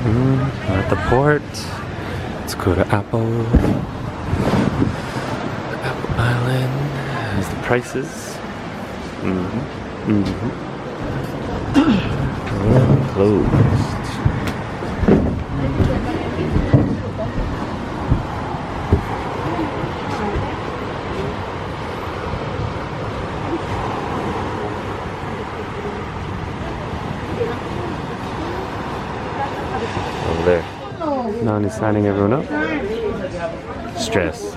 We're at the port. Let's go to Apo Island. There's the prices. Closed. Over there. Now he's signing everyone up. Stress.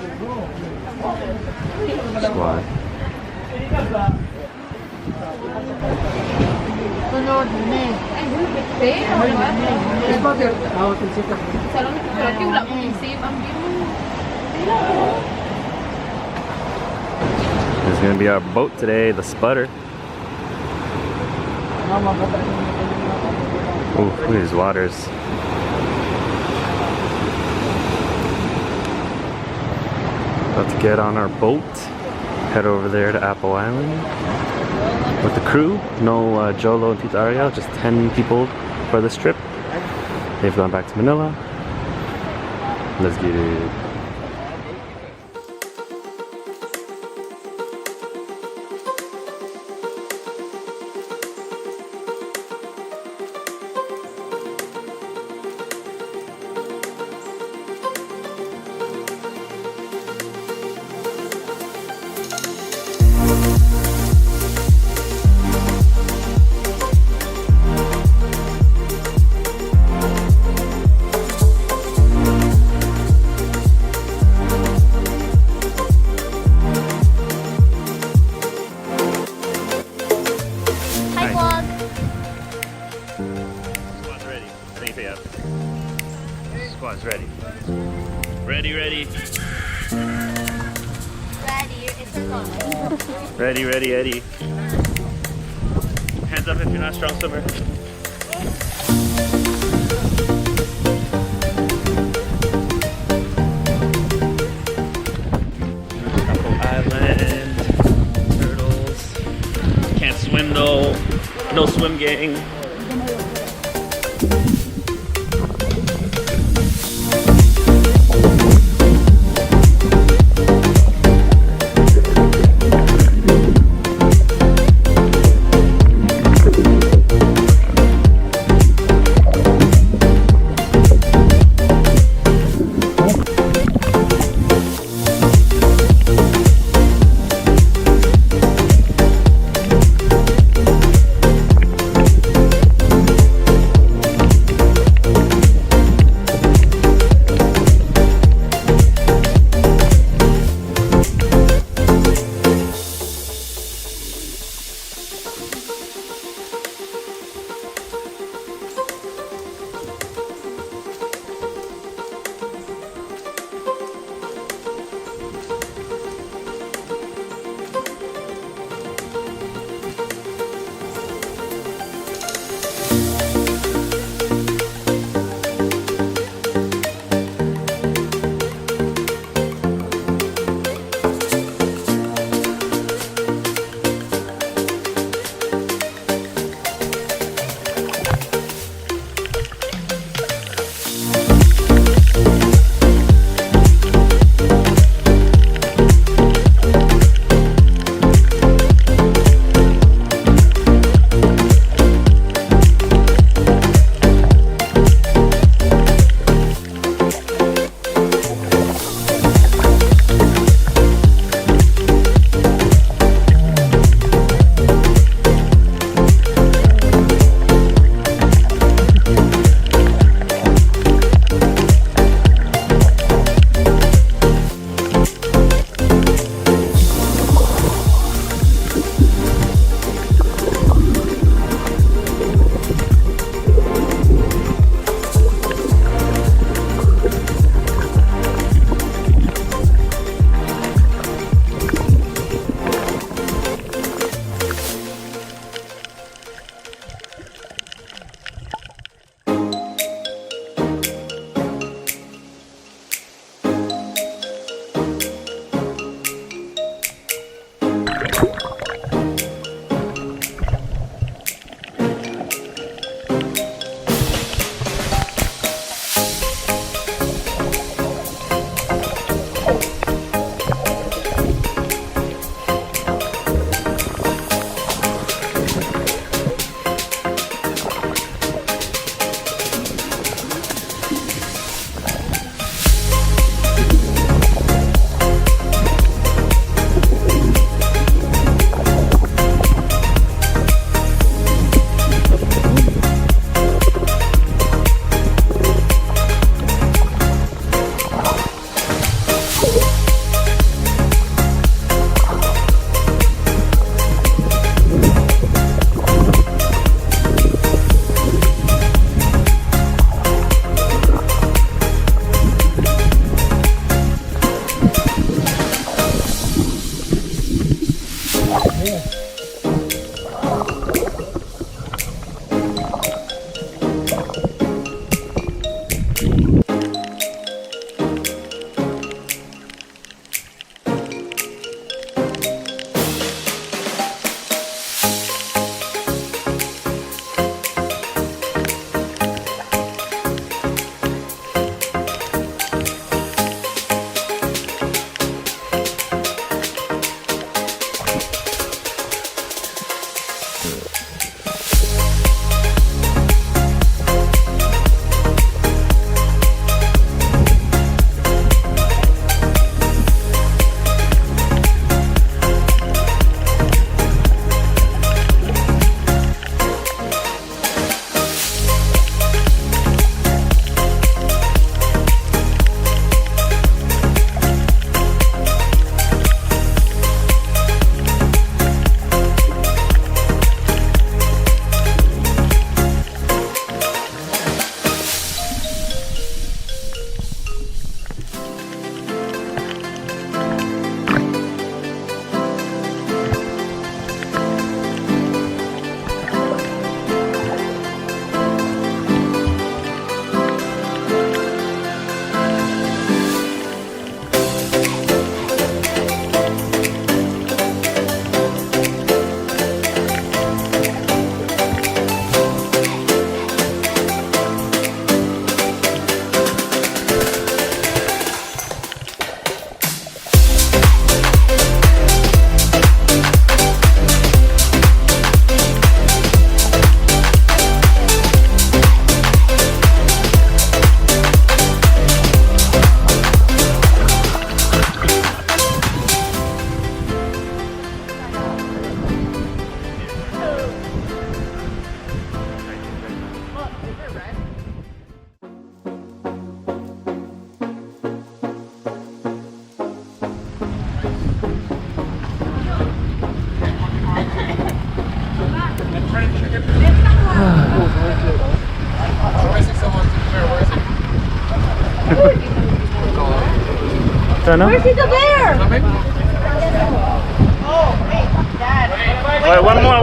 Squad. This is gonna be our boat today, the Sputter. Ooh, look at these waters. About to get on our boat, head over there to Apo Island with the crew. No Jolo and Tita Ariel, just 10 people for this trip. They've gone back to Manila. Let's get it. Squad's ready. Ready. Ready, it's on. Ready, Eddie. Hands up if you're not a strong swimmer. Apo Island. Turtles. Can't swim though. No swim gang. Ano? Where's the bear? Wait, one more.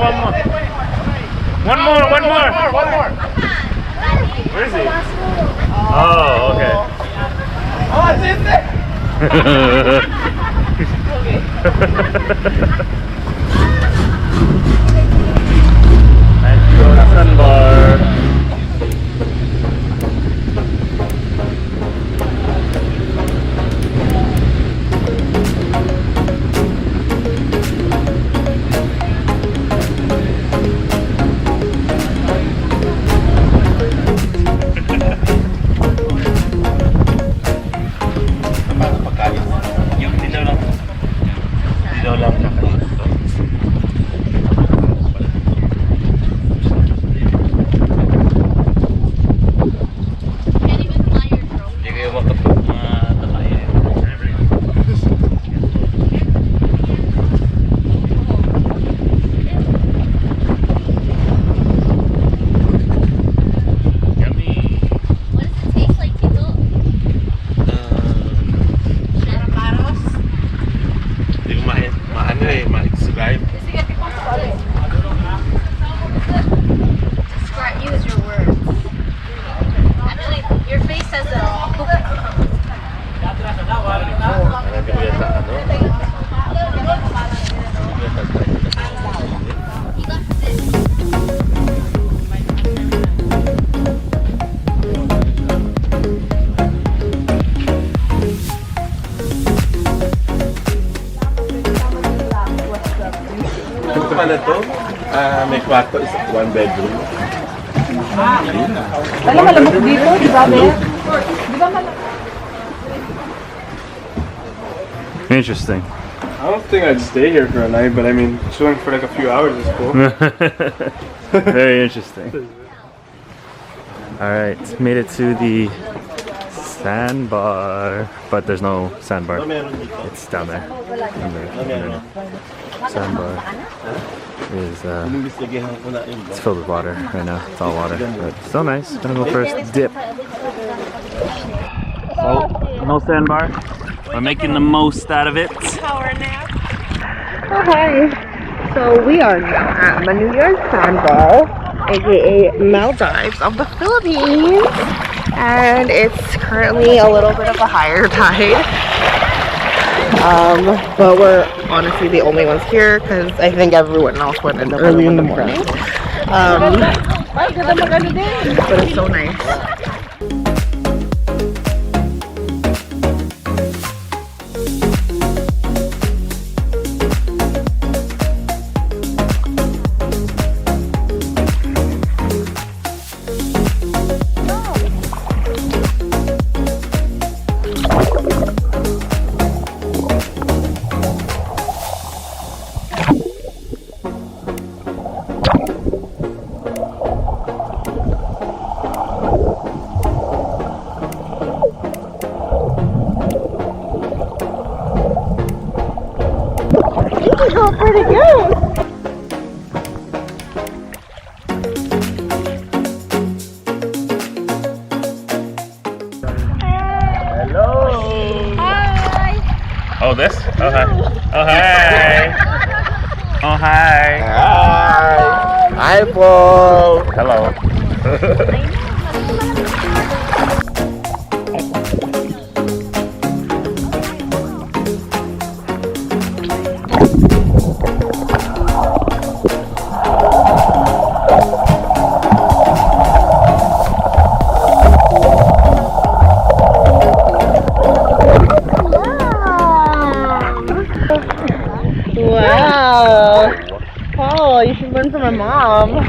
Where is he? Oh, okay. Oh, it's in there! Manjuyod Sandbar. Yung dilaw lang. Dilaw lang kakain ito. Can't even fly your drone. Hindi kayo makapagtatakayin. Yummy! What does it taste like, Tito? Caraparos? Hindi ko maano eh, ma-describe. Describe, use your words. Actually, your face says it all. Hindi ko yata ano. You got this. Ito pala to, may kwarto, is 1 bedroom. Alam, malamok dito, di ba, Bea? Di ba malamok? Interesting. I don't think I'd stay here for a night, but I mean, chilling for like a few hours is cool. Very interesting. Alright, made it to the sandbar. But there's no sandbar. It's down there. Sandbar is it's filled with water right now. It's all water. But still nice. Gonna go first dip. So no sandbar. We're making the most out of it. Oh, hi. So we are now at Manjuyod Sandbar, aka Mell Dives of the Philippines. And it's currently a little bit of a higher tide. But we're honestly the only ones here because I think everyone else went in early in the morning. But it's so nice. Pretty good. Oh, this? Oh, hi. Oh, hi. Oh, hi. Hi! Hi, Paul! Hello. Wow. Paul, you should learn from my mom. What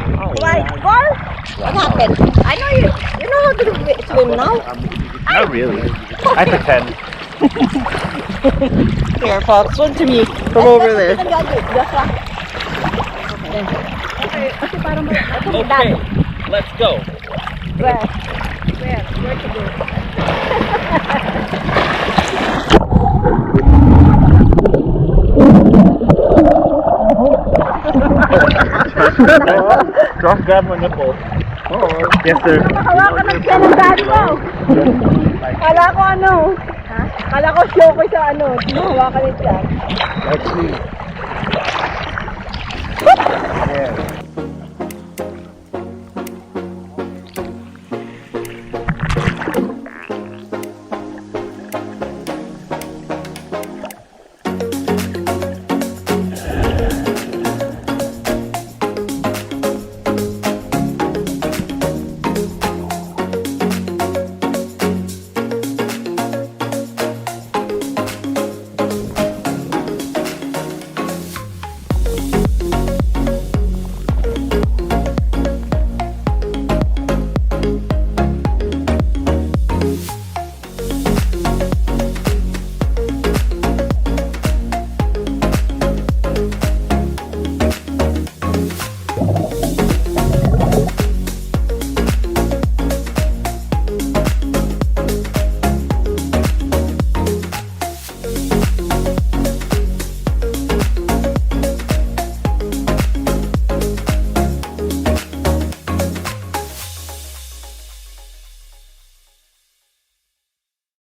happened? I know you know how to swim now? Not really. I pretend. Here, Paul, swim to me from over there. Okay, let's go. Where to go? Don't grab my nipple. Yes, sir. Hawakan ng siya ng daddy mo. Kala ko ano? Kala ko show ko sa ano. Hawakan niya siya. Let's see. Yeah.